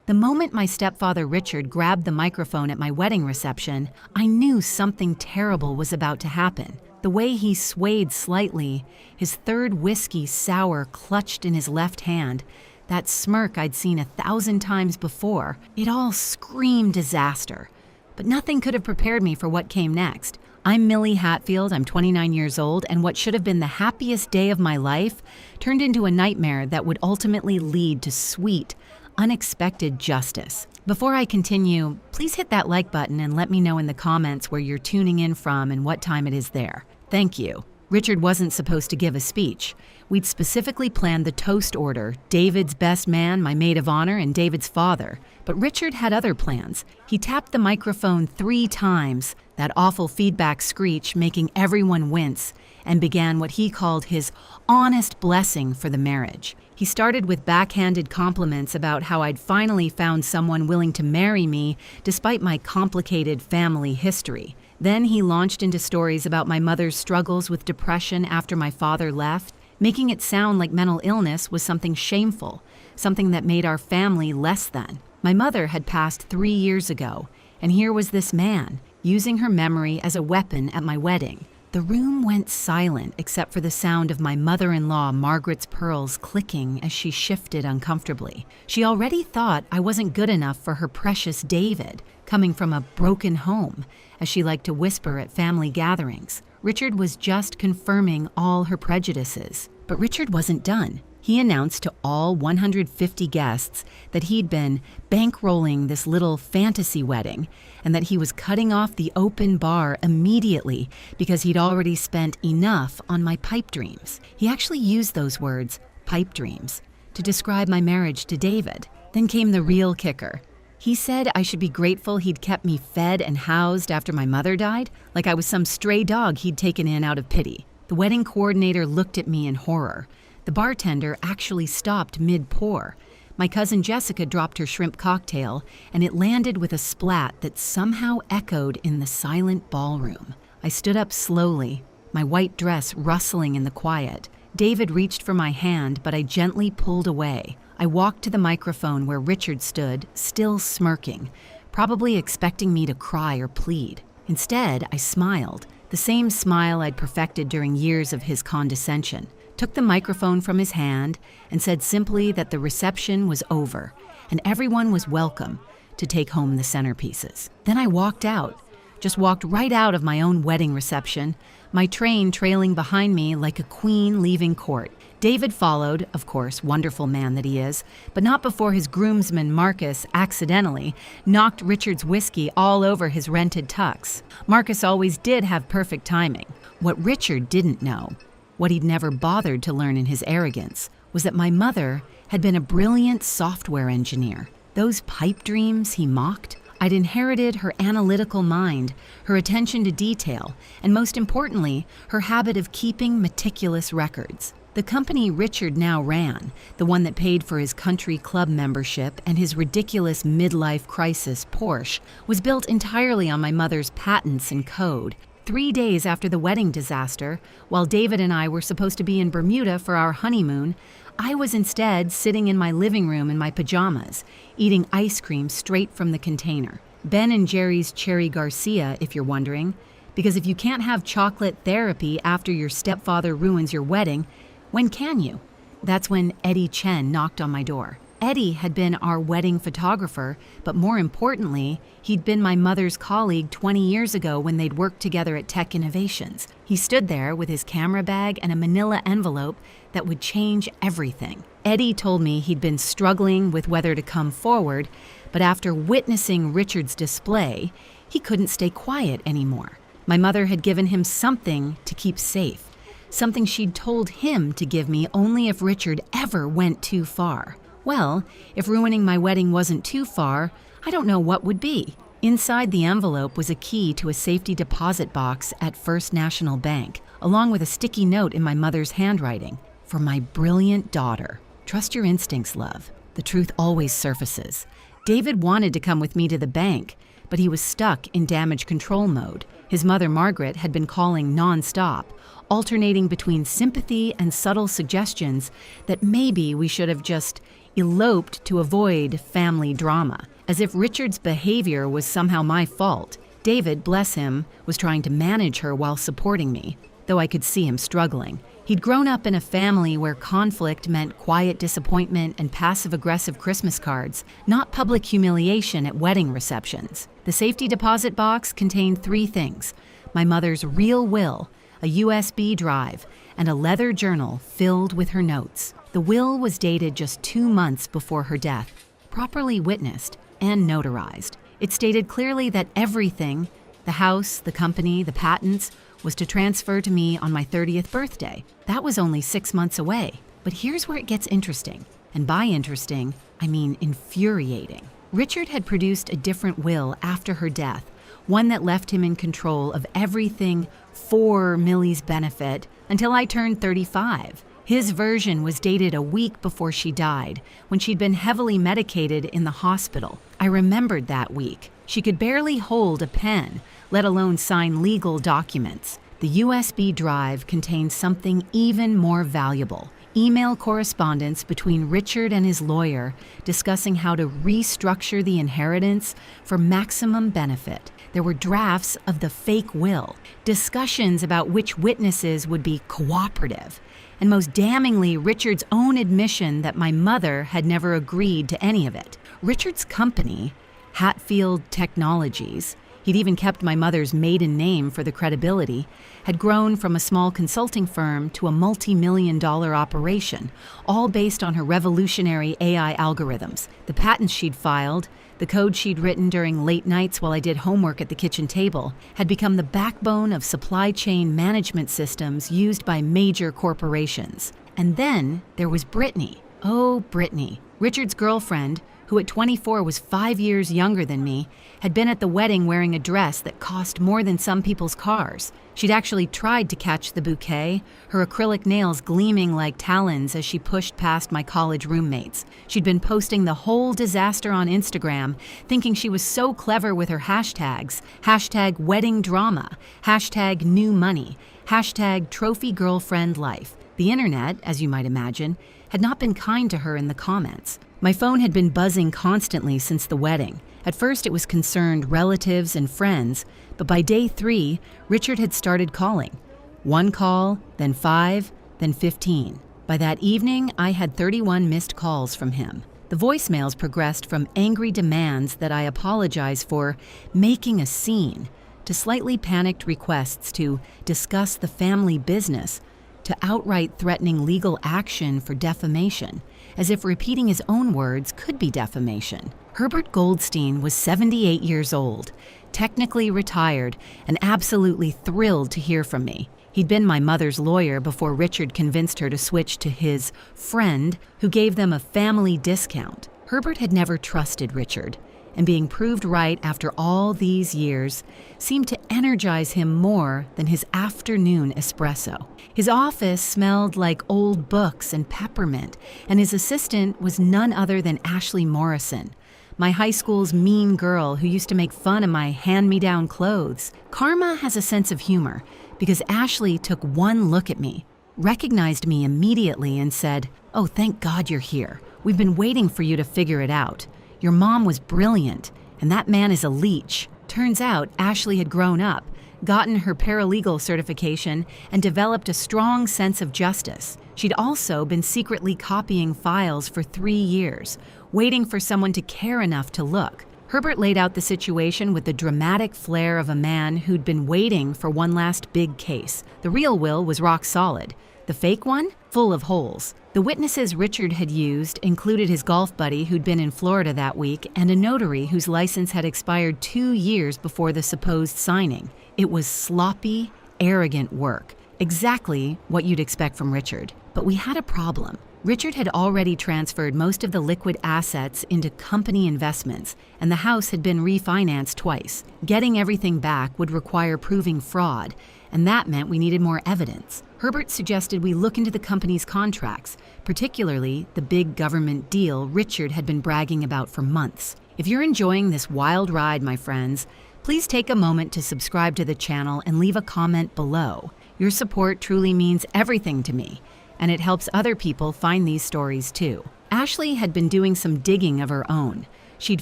The moment my stepfather Richard grabbed the microphone at my wedding reception, I knew something terrible was about to happen. The way he swayed slightly, his third whiskey sour clutched in his left hand, that smirk I'd seen 1,000 times before, it all screamed disaster. But nothing could have prepared me for what came next. I'm Millie Hatfield, I'm 29 years old, and what should have been the happiest day of my life turned into a nightmare that would ultimately lead to sweet, unexpected justice. Before I continue, please hit that like button and let me know in the comments where you're tuning in from and what time it is there. Thank you. Richard wasn't supposed to give a speech. We'd specifically planned the toast order, David's best man, my maid of honor, and David's father. But Richard had other plans. He tapped the microphone 3 times, that awful feedback screech making everyone wince, and began what he called his honest blessing for the marriage. He started with backhanded compliments about how I'd finally found someone willing to marry me despite my complicated family history. Then he launched into stories about my mother's struggles with depression after my father left, making it sound like mental illness was something shameful, something that made our family less than. My mother had passed 3 years ago, and here was this man, using her memory as a weapon at my wedding. The room went silent except for the sound of my mother-in-law Margaret's pearls clicking as she shifted uncomfortably. She already thought I wasn't good enough for her precious David, coming from a broken home, as she liked to whisper at family gatherings. Richard was just confirming all her prejudices. But Richard wasn't done. He announced to all 150 guests that he'd been bankrolling this little fantasy wedding and that he was cutting off the open bar immediately because he'd already spent enough on my pipe dreams. He actually used those words, pipe dreams, to describe my marriage to David. Then came the real kicker. He said I should be grateful he'd kept me fed and housed after my mother died, like I was some stray dog he'd taken in out of pity. The wedding coordinator looked at me in horror. The bartender actually stopped mid-pour. My cousin Jessica dropped her shrimp cocktail, and it landed with a splat that somehow echoed in the silent ballroom. I stood up slowly, my white dress rustling in the quiet. David reached for my hand, but I gently pulled away. I walked to the microphone where Richard stood, still smirking, probably expecting me to cry or plead. Instead, I smiled, the same smile I'd perfected during years of his condescension, took the microphone from his hand, and said simply that the reception was over and everyone was welcome to take home the centerpieces. Then I walked out, just walked right out of my own wedding reception, my train trailing behind me like a queen leaving court. David followed, of course, wonderful man that he is, but not before his groomsman Marcus accidentally knocked Richard's whiskey all over his rented tux. Marcus always did have perfect timing. What Richard didn't know, what he'd never bothered to learn in his arrogance, was that my mother had been a brilliant software engineer. Those pipe dreams he mocked, I'd inherited her analytical mind, her attention to detail, and most importantly, her habit of keeping meticulous records. The company Richard now ran, the one that paid for his country club membership and his ridiculous midlife crisis Porsche, was built entirely on my mother's patents and code. 3 days after the wedding disaster, while David and I were supposed to be in Bermuda for our honeymoon, I was instead sitting in my living room in my pajamas, eating ice cream straight from the container. Ben & Jerry's Cherry Garcia, if you're wondering, because if you can't have chocolate therapy after your stepfather ruins your wedding, when can you? That's when Eddie Chen knocked on my door. Eddie had been our wedding photographer, but more importantly, he'd been my mother's colleague 20 years ago when they'd worked together at Tech Innovations. He stood there with his camera bag and a manila envelope that would change everything. Eddie told me he'd been struggling with whether to come forward, but after witnessing Richard's display, he couldn't stay quiet anymore. My mother had given him something to keep safe. Something she'd told him to give me only if Richard ever went too far. Well, if ruining my wedding wasn't too far, I don't know what would be. Inside the envelope was a key to a safety deposit box at First National Bank, along with a sticky note in my mother's handwriting. For my brilliant daughter. Trust your instincts, love. The truth always surfaces. David wanted to come with me to the bank, but he was stuck in damage control mode. His mother, Margaret, had been calling nonstop, alternating between sympathy and subtle suggestions that maybe we should have just eloped to avoid family drama, as if Richard's behavior was somehow my fault. David, bless him, was trying to manage her while supporting me, though I could see him struggling. He'd grown up in a family where conflict meant quiet disappointment and passive-aggressive Christmas cards, not public humiliation at wedding receptions. The safety deposit box contained 3 things: my mother's real will, a USB drive, and a leather journal filled with her notes. The will was dated just 2 months before her death, properly witnessed and notarized. It stated clearly that everything, the house, the company, the patents, was to transfer to me on my 30th birthday. That was only 6 months away. But here's where it gets interesting. And by interesting, I mean infuriating. Richard had produced a different will after her death, one that left him in control of everything for Millie's benefit until I turned 35. His version was dated a week before she died, when she'd been heavily medicated in the hospital. I remembered that week. She could barely hold a pen, let alone sign legal documents. The USB drive contained something even more valuable: email correspondence between Richard and his lawyer discussing how to restructure the inheritance for maximum benefit. There were drafts of the fake will, discussions about which witnesses would be cooperative, and most damningly, Richard's own admission that my mother had never agreed to any of it. Richard's company, Hatfield Technologies, he'd even kept my mother's maiden name for the credibility, had grown from a small consulting firm to a multi-million-dollar operation, all based on her revolutionary AI algorithms. The patents she'd filed, the code she'd written during late nights while I did homework at the kitchen table, had become the backbone of supply chain management systems used by major corporations. And then there was Brittany. Oh, Brittany, Richard's girlfriend, who at 24 was 5 years younger than me, had been at the wedding wearing a dress that cost more than some people's cars. She'd actually tried to catch the bouquet, her acrylic nails gleaming like talons as she pushed past my college roommates. She'd been posting the whole disaster on Instagram, thinking she was so clever with her hashtags. Hashtag wedding drama, hashtag new money, hashtag trophy girlfriend life. The internet, as you might imagine, had not been kind to her in the comments. My phone had been buzzing constantly since the wedding. At first it was concerned relatives and friends, but by day 3, Richard had started calling. 1 call, then 5, then 15. By that evening, I had 31 missed calls from him. The voicemails progressed from angry demands that I apologize for making a scene, to slightly panicked requests to discuss the family business, to outright threatening legal action for defamation, as if repeating his own words could be defamation. Herbert Goldstein was 78 years old, technically retired, and absolutely thrilled to hear from me. He'd been my mother's lawyer before Richard convinced her to switch to his friend, who gave them a family discount. Herbert had never trusted Richard, and being proved right after all these years seemed to energize him more than his afternoon espresso. His office smelled like old books and peppermint, and his assistant was none other than Ashley Morrison, my high school's mean girl who used to make fun of my hand-me-down clothes. Karma has a sense of humor, because Ashley took one look at me, recognized me immediately, and said, "Oh, thank God you're here. We've been waiting for you to figure it out. Your mom was brilliant, and that man is a leech." Turns out Ashley had grown up, gotten her paralegal certification, and developed a strong sense of justice. She'd also been secretly copying files for 3 years, waiting for someone to care enough to look. Herbert laid out the situation with the dramatic flair of a man who'd been waiting for one last big case. The real will was rock solid. The fake one? Full of holes. The witnesses Richard had used included his golf buddy who'd been in Florida that week and a notary whose license had expired 2 years before the supposed signing. It was sloppy, arrogant work. Exactly what you'd expect from Richard. But we had a problem. Richard had already transferred most of the liquid assets into company investments, and the house had been refinanced twice. Getting everything back would require proving fraud, and that meant we needed more evidence. Herbert suggested we look into the company's contracts, particularly the big government deal Richard had been bragging about for months. If you're enjoying this wild ride, my friends, please take a moment to subscribe to the channel and leave a comment below. Your support truly means everything to me, and it helps other people find these stories too. Ashley had been doing some digging of her own. She'd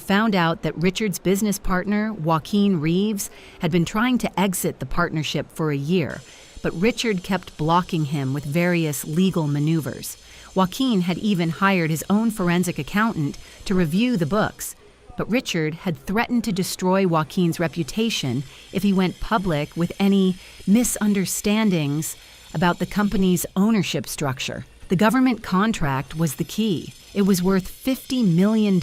found out that Richard's business partner, Joaquin Reeves, had been trying to exit the partnership for a year, but Richard kept blocking him with various legal maneuvers. Joaquin had even hired his own forensic accountant to review the books, but Richard had threatened to destroy Joaquin's reputation if he went public with any misunderstandings about the company's ownership structure. The government contract was the key. It was worth $50 million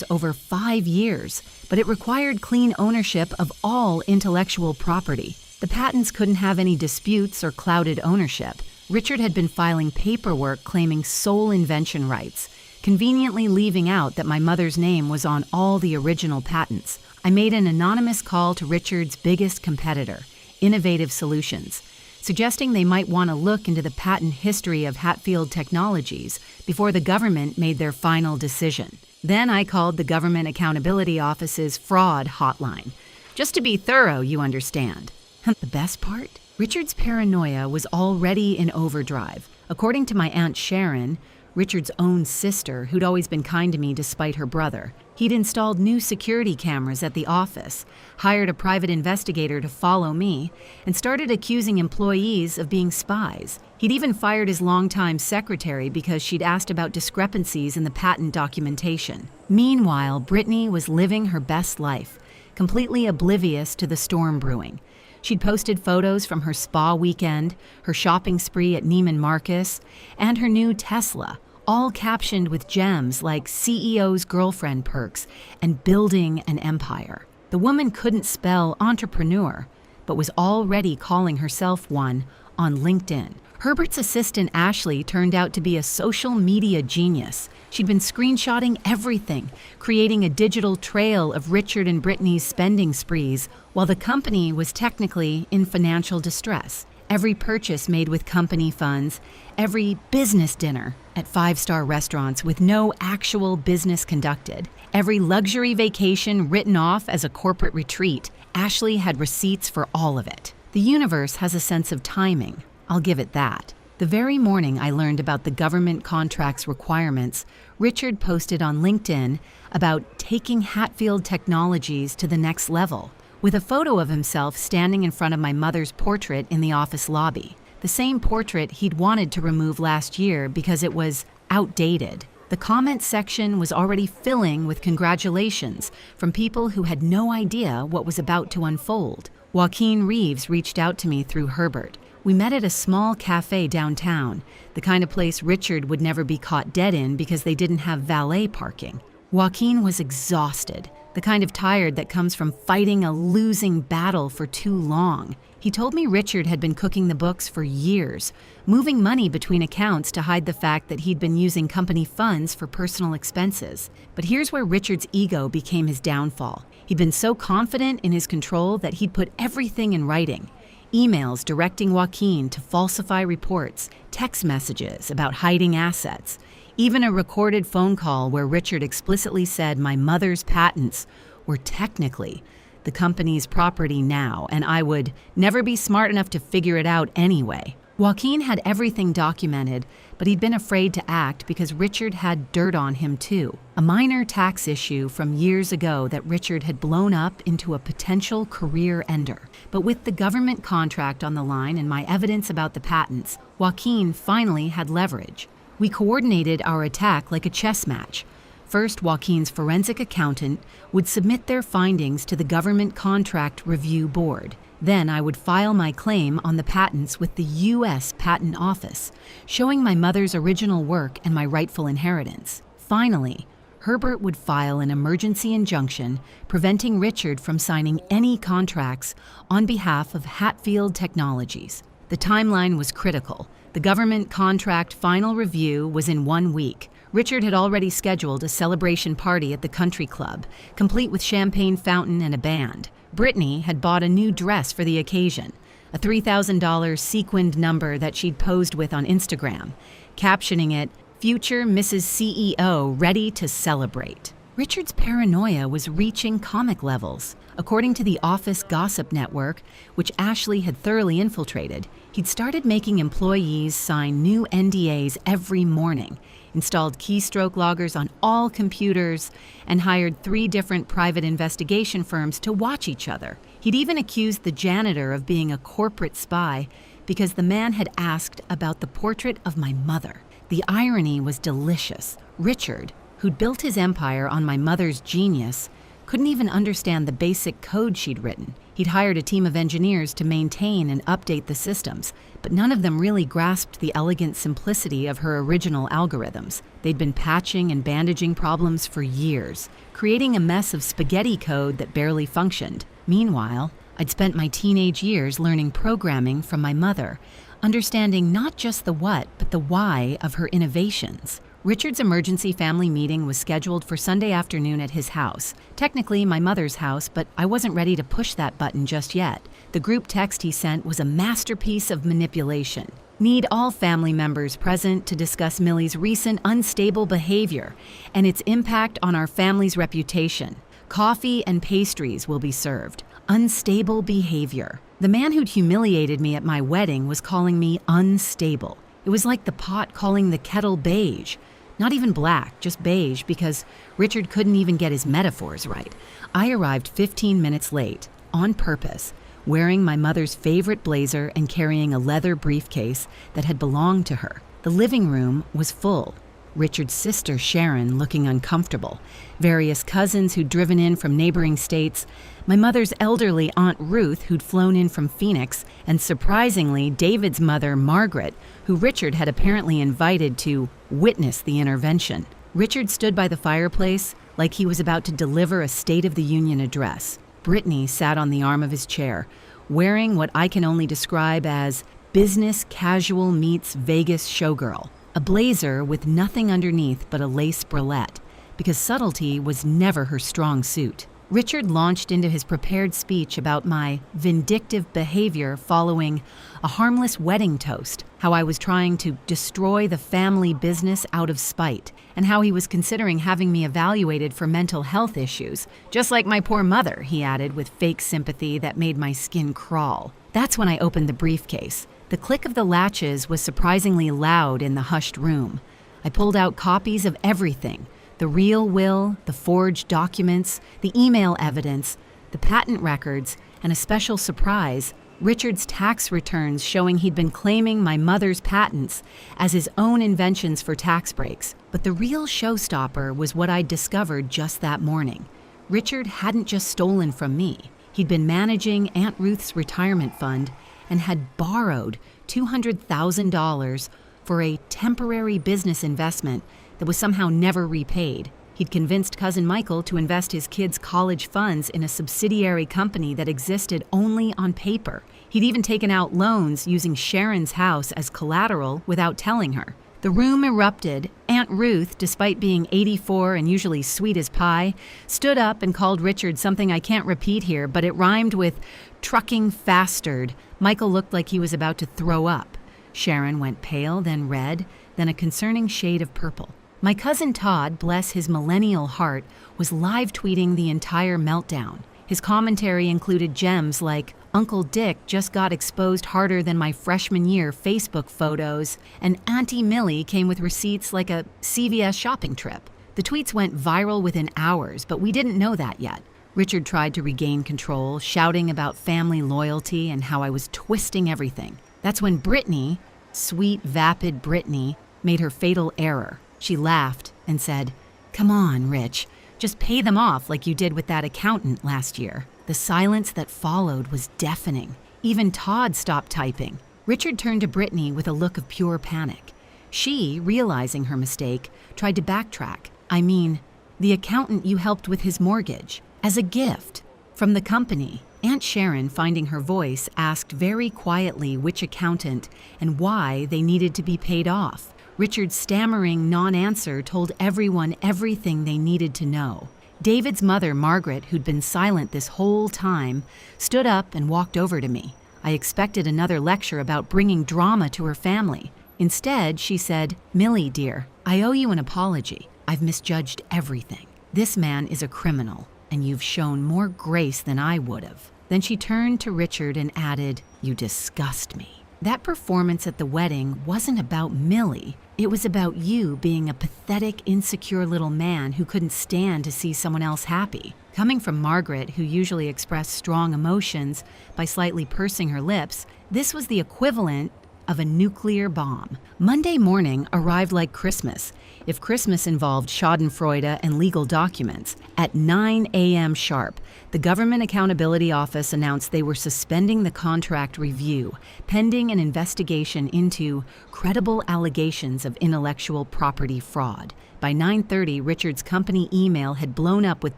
over 5 years, but it required clean ownership of all intellectual property. The patents couldn't have any disputes or clouded ownership. Richard had been filing paperwork claiming sole invention rights, conveniently leaving out that my mother's name was on all the original patents. I made an anonymous call to Richard's biggest competitor, Innovative Solutions, suggesting they might want to look into the patent history of Hatfield Technologies before the government made their final decision. Then I called the Government Accountability Office's fraud hotline. Just to be thorough, you understand. The best part? Richard's paranoia was already in overdrive. According to my Aunt Sharon, Richard's own sister, who'd always been kind to me despite her brother, he'd installed new security cameras at the office, hired a private investigator to follow me, and started accusing employees of being spies. He'd even fired his longtime secretary because she'd asked about discrepancies in the patent documentation. Meanwhile, Brittany was living her best life, completely oblivious to the storm brewing. She'd posted photos from her spa weekend, her shopping spree at Neiman Marcus, and her new Tesla, all captioned with gems like CEO's girlfriend perks and building an empire. The woman couldn't spell entrepreneur, but was already calling herself one on LinkedIn. Herbert's assistant Ashley turned out to be a social media genius. She'd been screenshotting everything, creating a digital trail of Richard and Brittany's spending sprees, while the company was technically in financial distress. Every purchase made with company funds, every business dinner at five-star restaurants with no actual business conducted, every luxury vacation written off as a corporate retreat, Ashley had receipts for all of it. The universe has a sense of timing. I'll give it that. The very morning I learned about the government contract's requirements, Richard posted on LinkedIn about taking Hatfield Technologies to the next level, with a photo of himself standing in front of my mother's portrait in the office lobby. The same portrait he'd wanted to remove last year because it was outdated. The comment section was already filling with congratulations from people who had no idea what was about to unfold. Joaquin Reeves reached out to me through Herbert. We met at a small cafe downtown, the kind of place Richard would never be caught dead in because they didn't have valet parking. Joaquin was exhausted, the kind of tired that comes from fighting a losing battle for too long. He told me Richard had been cooking the books for years, moving money between accounts to hide the fact that he'd been using company funds for personal expenses. But here's where Richard's ego became his downfall. He'd been so confident in his control that he'd put everything in writing. Emails directing Joaquin to falsify reports, text messages about hiding assets, even a recorded phone call where Richard explicitly said my mother's patents were technically the company's property now, and I would never be smart enough to figure it out anyway. Joaquin had everything documented, but he'd been afraid to act because Richard had dirt on him too. A minor tax issue from years ago that Richard had blown up into a potential career ender. But with the government contract on the line and my evidence about the patents, Joaquin finally had leverage. We coordinated our attack like a chess match. First, Joaquin's forensic accountant would submit their findings to the Government Contract Review Board. Then I would file my claim on the patents with the U.S. Patent Office, showing my mother's original work and my rightful inheritance. Finally, Herbert would file an emergency injunction preventing Richard from signing any contracts on behalf of Hatfield Technologies. The timeline was critical. The government contract final review was in 1 week. Richard had already scheduled a celebration party at the country club, complete with champagne fountain and a band. Brittany had bought a new dress for the occasion, a $3,000 sequined number that she'd posed with on Instagram, captioning it, "Future Mrs. CEO ready to celebrate." Richard's paranoia was reaching comic levels. According to the Office Gossip Network, which Ashley had thoroughly infiltrated, he'd started making employees sign new NDAs every morning, installed keystroke loggers on all computers, and hired 3 different private investigation firms to watch each other. He'd even accused the janitor of being a corporate spy because the man had asked about the portrait of my mother. The irony was delicious. Richard, who'd built his empire on my mother's genius, couldn't even understand the basic code she'd written. He'd hired a team of engineers to maintain and update the systems, but none of them really grasped the elegant simplicity of her original algorithms. They'd been patching and bandaging problems for years, creating a mess of spaghetti code that barely functioned. Meanwhile, I'd spent my teenage years learning programming from my mother, understanding not just the what, but the why of her innovations. Richard's emergency family meeting was scheduled for Sunday afternoon at his house. Technically my mother's house, but I wasn't ready to push that button just yet. The group text he sent was a masterpiece of manipulation. Need all family members present to discuss Millie's recent unstable behavior and its impact on our family's reputation. Coffee and pastries will be served. Unstable behavior. The man who'd humiliated me at my wedding was calling me unstable. It was like the pot calling the kettle beige. Not even black, just beige, because Richard couldn't even get his metaphors right. I arrived 15 minutes late, on purpose, wearing my mother's favorite blazer and carrying a leather briefcase that had belonged to her. The living room was full. Richard's sister, Sharon, looking uncomfortable, various cousins who'd driven in from neighboring states, my mother's elderly Aunt Ruth, who'd flown in from Phoenix, and surprisingly, David's mother, Margaret, who Richard had apparently invited to witness the intervention. Richard stood by the fireplace like he was about to deliver a State of the Union address. Brittany sat on the arm of his chair, wearing what I can only describe as business casual meets Vegas showgirl. A blazer with nothing underneath but a lace bralette, because subtlety was never her strong suit. Richard launched into his prepared speech about my vindictive behavior following a harmless wedding toast, how I was trying to destroy the family business out of spite, and how he was considering having me evaluated for mental health issues, just like my poor mother, he added with fake sympathy that made my skin crawl. That's when I opened the briefcase. The click of the latches was surprisingly loud in the hushed room. I pulled out copies of everything: the real will, the forged documents, the email evidence, the patent records, and a special surprise, Richard's tax returns showing he'd been claiming my mother's patents as his own inventions for tax breaks. But the real showstopper was what I'd discovered just that morning. Richard hadn't just stolen from me. He'd been managing Aunt Ruth's retirement fund and had borrowed $200,000 for a temporary business investment that was somehow never repaid. He'd convinced Cousin Michael to invest his kids' college funds in a subsidiary company that existed only on paper. He'd even taken out loans using Sharon's house as collateral without telling her. The room erupted. Aunt Ruth, despite being 84 and usually sweet as pie, stood up and called Richard something I can't repeat here, but it rhymed with trucking fastard. Michael looked like he was about to throw up. Sharon went pale, then red, then a concerning shade of purple. My cousin Todd, bless his millennial heart, was live tweeting the entire meltdown. His commentary included gems like, "Uncle Dick just got exposed harder than my freshman year Facebook photos," and Auntie Millie came with receipts like a CVS shopping trip. The tweets went viral within hours, but we didn't know that yet. Richard tried to regain control, shouting about family loyalty and how I was twisting everything. That's when Brittany, sweet, vapid Brittany, made her fatal error. She laughed and said, "Come on, Rich. Just pay them off like you did with that accountant last year." The silence that followed was deafening. Even Todd stopped typing. Richard turned to Brittany with a look of pure panic. She, realizing her mistake, tried to backtrack. "I mean, the accountant you helped with his mortgage, as a gift from the company." Aunt Sharon, finding her voice, asked very quietly which accountant and why they needed to be paid off. Richard's stammering non-answer told everyone everything they needed to know. David's mother, Margaret, who'd been silent this whole time, stood up and walked over to me. I expected another lecture about bringing drama to her family. Instead, she said, "Millie, dear, I owe you an apology. I've misjudged everything. This man is a criminal, and you've shown more grace than I would have." Then she turned to Richard and added, "You disgust me." That performance at the wedding wasn't about Millie. It was about you being a pathetic, insecure little man who couldn't stand to see someone else happy. Coming from Margaret, who usually expressed strong emotions by slightly pursing her lips, this was the equivalent of a nuclear bomb. Monday morning arrived like Christmas, if Christmas involved schadenfreude and legal documents. At 9 a.m. sharp, the Government Accountability Office announced they were suspending the contract review, pending an investigation into credible allegations of intellectual property fraud. By 9:30, Richard's company email had blown up with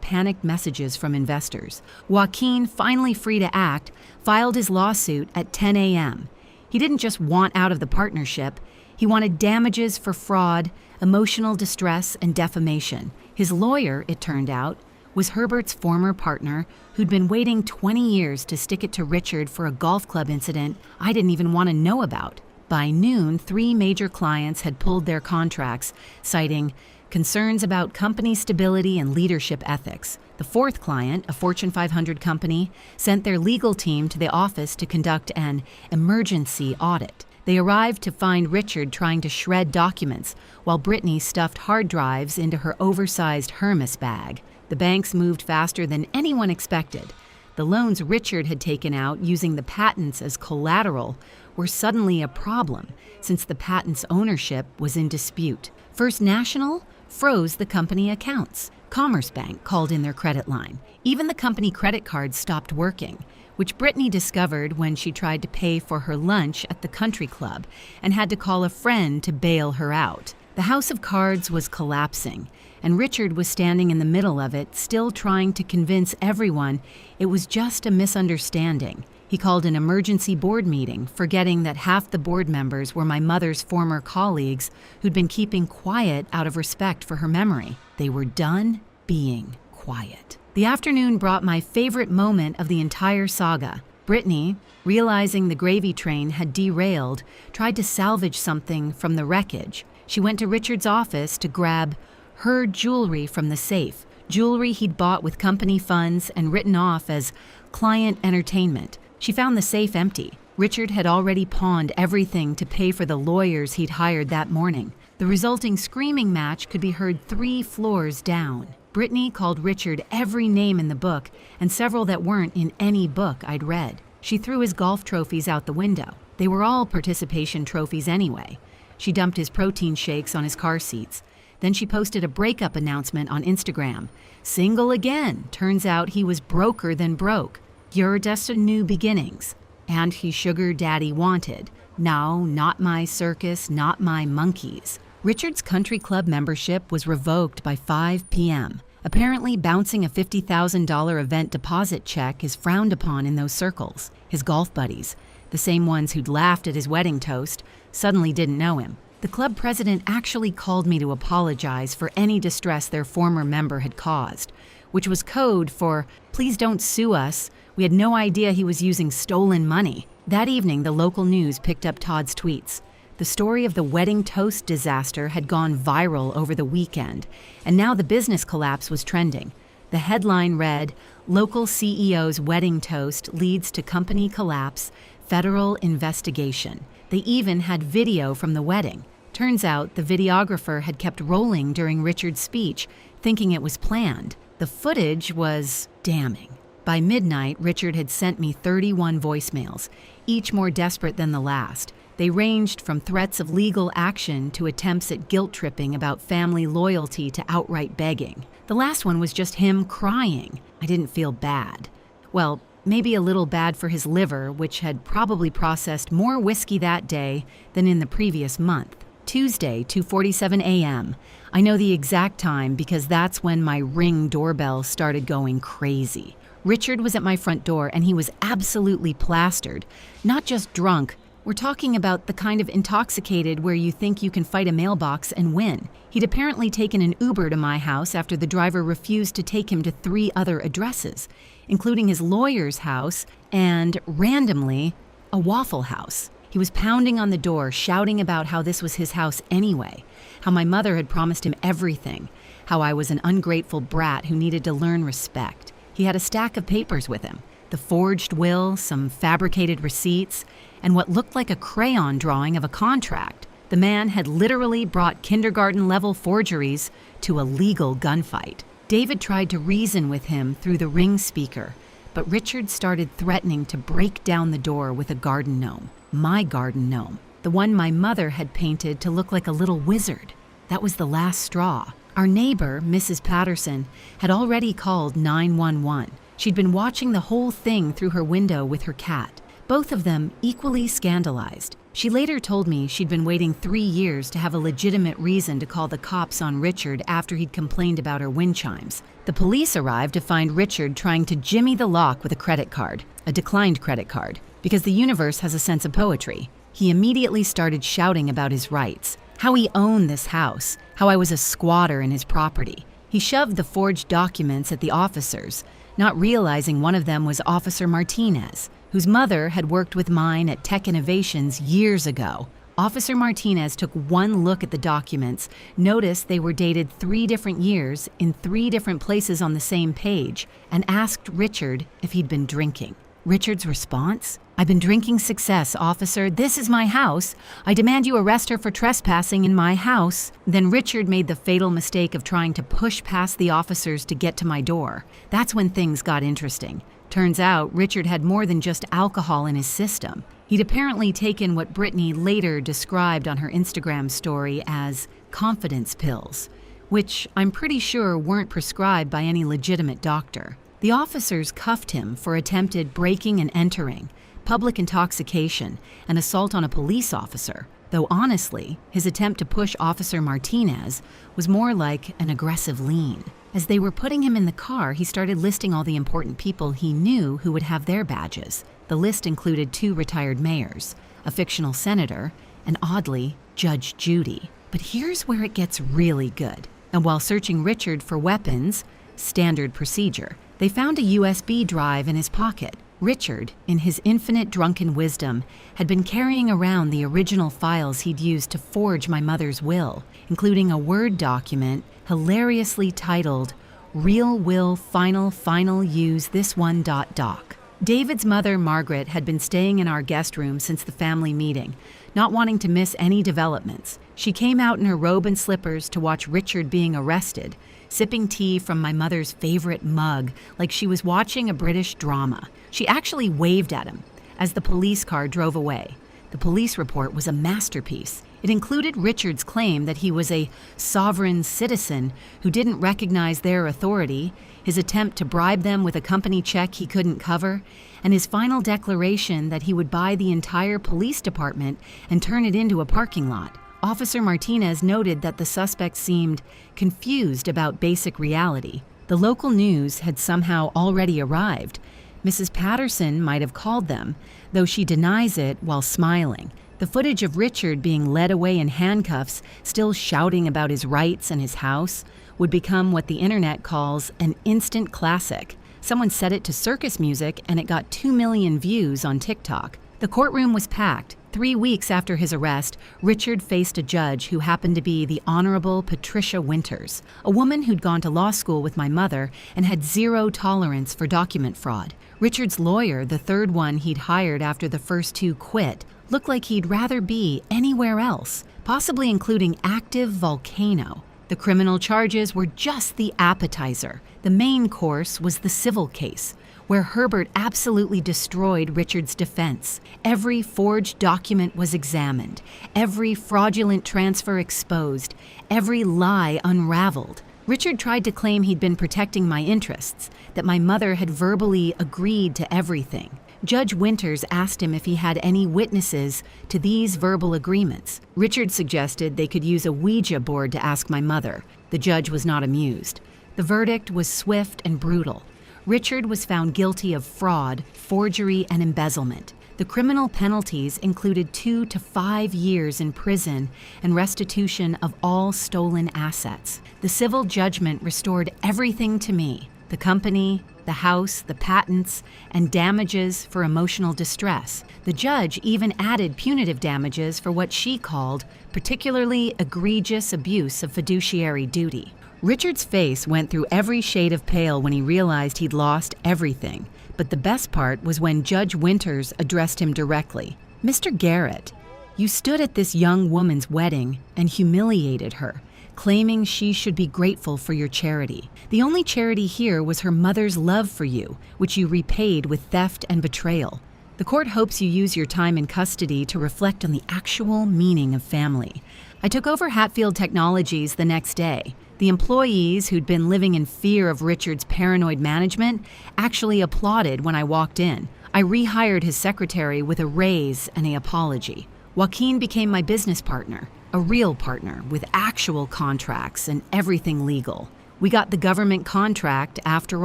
panicked messages from investors. Joaquin, finally free to act, filed his lawsuit at 10 a.m. He didn't just want out of the partnership. He wanted damages for fraud, emotional distress, and defamation. His lawyer, it turned out, was Herbert's former partner who'd been waiting 20 years to stick it to Richard for a golf club incident I didn't even want to know about. By noon, 3 major clients had pulled their contracts, citing concerns about company stability and leadership ethics. The 4th client, a Fortune 500 company, sent their legal team to the office to conduct an emergency audit. They arrived to find Richard trying to shred documents, while Brittany stuffed hard drives into her oversized Hermes bag. The banks moved faster than anyone expected. The loans Richard had taken out using the patents as collateral were suddenly a problem, since the patent's ownership was in dispute. First National froze the company accounts. Commerce Bank called in their credit line. Even the company credit cards stopped working, which Brittany discovered when she tried to pay for her lunch at the country club and had to call a friend to bail her out. The house of cards was collapsing, and Richard was standing in the middle of it, still trying to convince everyone it was just a misunderstanding. He called an emergency board meeting, forgetting that half the board members were my mother's former colleagues who'd been keeping quiet out of respect for her memory. They were done being quiet. The afternoon brought my favorite moment of the entire saga. Brittany, realizing the gravy train had derailed, tried to salvage something from the wreckage. She went to Richard's office to grab her jewelry from the safe, jewelry he'd bought with company funds and written off as client entertainment. She found the safe empty. Richard had already pawned everything to pay for the lawyers he'd hired that morning. The resulting screaming match could be heard 3 floors down. Brittany called Richard every name in the book and several that weren't in any book I'd read. She threw his golf trophies out the window. They were all participation trophies anyway. She dumped his protein shakes on his car seats. Then she posted a breakup announcement on Instagram. Single again. Turns out he was broker than broke. You're just a new beginnings. And he sugar daddy wanted. No, not my circus, not my monkeys. Richard's country club membership was revoked by 5 p.m. Apparently, bouncing a $50,000 event deposit check is frowned upon in those circles. His golf buddies, the same ones who'd laughed at his wedding toast, suddenly didn't know him. The club president actually called me to apologize for any distress their former member had caused, which was code for, please don't sue us. We had no idea he was using stolen money. That evening, the local news picked up Todd's tweets. The story of the wedding toast disaster had gone viral over the weekend, and now the business collapse was trending. The headline read, "Local CEO's wedding toast leads to company collapse, federal investigation." They even had video from the wedding. Turns out the videographer had kept rolling during Richard's speech, thinking it was planned. The footage was damning. By midnight, Richard had sent me 31 voicemails, each more desperate than the last. They ranged from threats of legal action to attempts at guilt-tripping about family loyalty to outright begging. The last one was just him crying. I didn't feel bad. Well, maybe a little bad for his liver, which had probably processed more whiskey that day than in the previous month. Tuesday, 2:47 a.m. I know the exact time because that's when my Ring doorbell started going crazy. Richard was at my front door and he was absolutely plastered, not just drunk. We're talking about the kind of intoxicated where you think you can fight a mailbox and win. He'd apparently taken an Uber to my house after the driver refused to take him to 3 other addresses, including his lawyer's house and, randomly, a Waffle House. He was pounding on the door, shouting about how this was his house anyway, how my mother had promised him everything, how I was an ungrateful brat who needed to learn respect. He had a stack of papers with him. The forged will, some fabricated receipts, and what looked like a crayon drawing of a contract. The man had literally brought kindergarten-level forgeries to a legal gunfight. David tried to reason with him through the ring speaker, but Richard started threatening to break down the door with a garden gnome. My garden gnome. The one my mother had painted to look like a little wizard. That was the last straw. Our neighbor, Mrs. Patterson, had already called 911. She'd been watching the whole thing through her window with her cat, both of them equally scandalized. She later told me she'd been waiting 3 years to have a legitimate reason to call the cops on Richard after he'd complained about her wind chimes. The police arrived to find Richard trying to jimmy the lock with a credit card, a declined credit card, because the universe has a sense of poetry. He immediately started shouting about his rights, how he owned this house, how I was a squatter in his property. He shoved the forged documents at the officers, not realizing one of them was Officer Martinez, whose mother had worked with mine at Tech Innovations years ago. Officer Martinez took one look at the documents, noticed they were dated 3 different years in 3 different places on the same page, and asked Richard if he'd been drinking. Richard's response? "I've been drinking success, officer. This is my house. I demand you arrest her for trespassing in my house." Then Richard made the fatal mistake of trying to push past the officers to get to my door. That's when things got interesting. Turns out Richard had more than just alcohol in his system. He'd apparently taken what Brittany later described on her Instagram story as confidence pills, which I'm pretty sure weren't prescribed by any legitimate doctor. The officers cuffed him for attempted breaking and entering, public intoxication, and assault on a police officer, though honestly, his attempt to push Officer Martinez was more like an aggressive lean. As they were putting him in the car, he started listing all the important people he knew who would have their badges. The list included 2 retired mayors, a fictional senator, and oddly, Judge Judy. But here's where it gets really good. And while searching Richard for weapons, standard procedure, they found a USB drive in his pocket. Richard, in his infinite drunken wisdom, had been carrying around the original files he'd used to forge my mother's will, including a Word document hilariously titled, "Real Will Final Use This One Doc." David's mother, Margaret, had been staying in our guest room since the family meeting, not wanting to miss any developments. She came out in her robe and slippers to watch Richard being arrested, sipping tea from my mother's favorite mug like she was watching a British drama. She actually waved at him as the police car drove away. The police report was a masterpiece. It included Richard's claim that he was a sovereign citizen who didn't recognize their authority, his attempt to bribe them with a company check he couldn't cover, and his final declaration that he would buy the entire police department and turn it into a parking lot. Officer Martinez noted that the suspect seemed confused about basic reality. The local news had somehow already arrived. Mrs. Patterson might have called them, though she denies it while smiling. The footage of Richard being led away in handcuffs, still shouting about his rights and his house, would become what the internet calls an instant classic. Someone set it to circus music and it got 2 million views on TikTok. The courtroom was packed. 3 weeks after his arrest, Richard faced a judge who happened to be the Honorable Patricia Winters, a woman who'd gone to law school with my mother and had 0 tolerance for document fraud. Richard's lawyer, the 3rd one he'd hired after the first 2 quit, looked like he'd rather be anywhere else, possibly including active volcano. The criminal charges were just the appetizer. The main course was the civil case, where Herbert absolutely destroyed Richard's defense. Every forged document was examined, every fraudulent transfer exposed, every lie unraveled. Richard tried to claim he'd been protecting my interests, that my mother had verbally agreed to everything. Judge Winters asked him if he had any witnesses to these verbal agreements. Richard suggested they could use a Ouija board to ask my mother. The judge was not amused. The verdict was swift and brutal. Richard was found guilty of fraud, forgery, and embezzlement. The criminal penalties included 2 to 5 years in prison and restitution of all stolen assets. The civil judgment restored everything to me: the company, the house, the patents, and damages for emotional distress. The judge even added punitive damages for what she called particularly egregious abuse of fiduciary duty. Richard's face went through every shade of pale when he realized he'd lost everything. But the best part was when Judge Winters addressed him directly. "Mr. Garrett, you stood at this young woman's wedding and humiliated her, claiming she should be grateful for your charity. The only charity here was her mother's love for you, which you repaid with theft and betrayal. The court hopes you use your time in custody to reflect on the actual meaning of family." I took over Hatfield Technologies the next day. The employees who'd been living in fear of Richard's paranoid management actually applauded when I walked in. I rehired his secretary with a raise and an apology. Joaquin became my business partner, a real partner with actual contracts and everything legal. We got the government contract after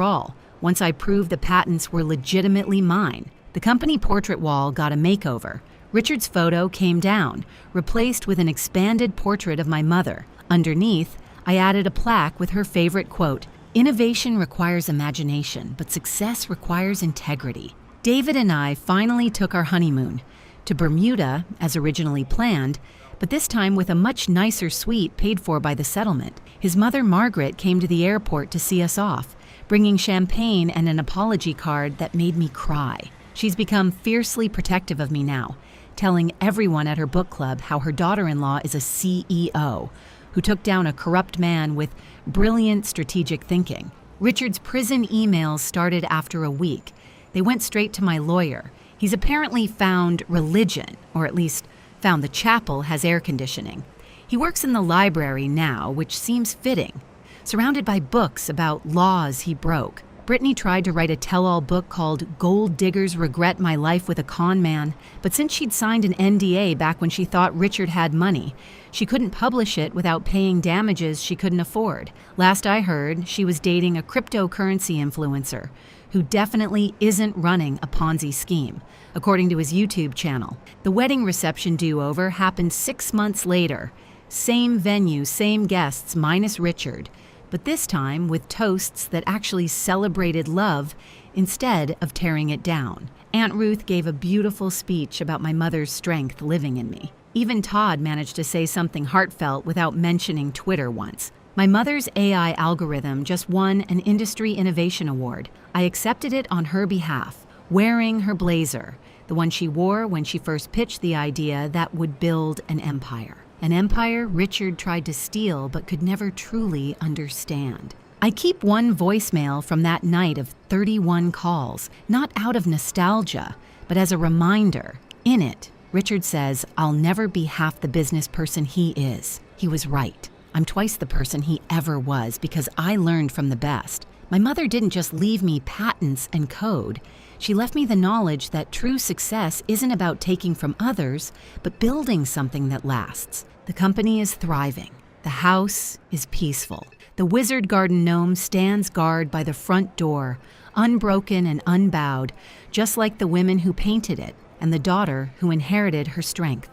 all, once I proved the patents were legitimately mine. The company portrait wall got a makeover. Richard's photo came down, replaced with an expanded portrait of my mother. Underneath, I added a plaque with her favorite quote, "Innovation requires imagination, but success requires integrity." David and I finally took our honeymoon to Bermuda, as originally planned, but this time with a much nicer suite paid for by the settlement. His mother, Margaret, came to the airport to see us off, bringing champagne and an apology card that made me cry. She's become fiercely protective of me now, telling everyone at her book club how her daughter-in-law is a CEO who took down a corrupt man with brilliant strategic thinking. Richard's prison emails started after a week. They went straight to my lawyer. He's apparently found religion, or at least found the chapel has air conditioning. He works in the library now, which seems fitting, surrounded by books about laws he broke. Brittany tried to write a tell-all book called Gold Diggers Regret My Life with a Con Man, but since she'd signed an NDA back when she thought Richard had money, she couldn't publish it without paying damages she couldn't afford. Last I heard, she was dating a cryptocurrency influencer who definitely isn't running a Ponzi scheme, according to his YouTube channel. The wedding reception do-over happened 6 months later. Same venue, same guests, minus Richard, but this time with toasts that actually celebrated love instead of tearing it down. Aunt Ruth gave a beautiful speech about my mother's strength living in me. Even Todd managed to say something heartfelt without mentioning Twitter once. My mother's AI algorithm just won an Industry Innovation Award. I accepted it on her behalf, wearing her blazer, the one she wore when she first pitched the idea that would build an empire. An empire Richard tried to steal but could never truly understand. I keep one voicemail from that night of 31 calls, not out of nostalgia, but as a reminder. In it, Richard says, "I'll never be half the business person he is." He was right. I'm twice the person he ever was because I learned from the best. My mother didn't just leave me patents and code. She left me the knowledge that true success isn't about taking from others, but building something that lasts. The company is thriving. The house is peaceful. The wizard garden gnome stands guard by the front door, unbroken and unbowed, just like the women who painted it and the daughter who inherited her strength.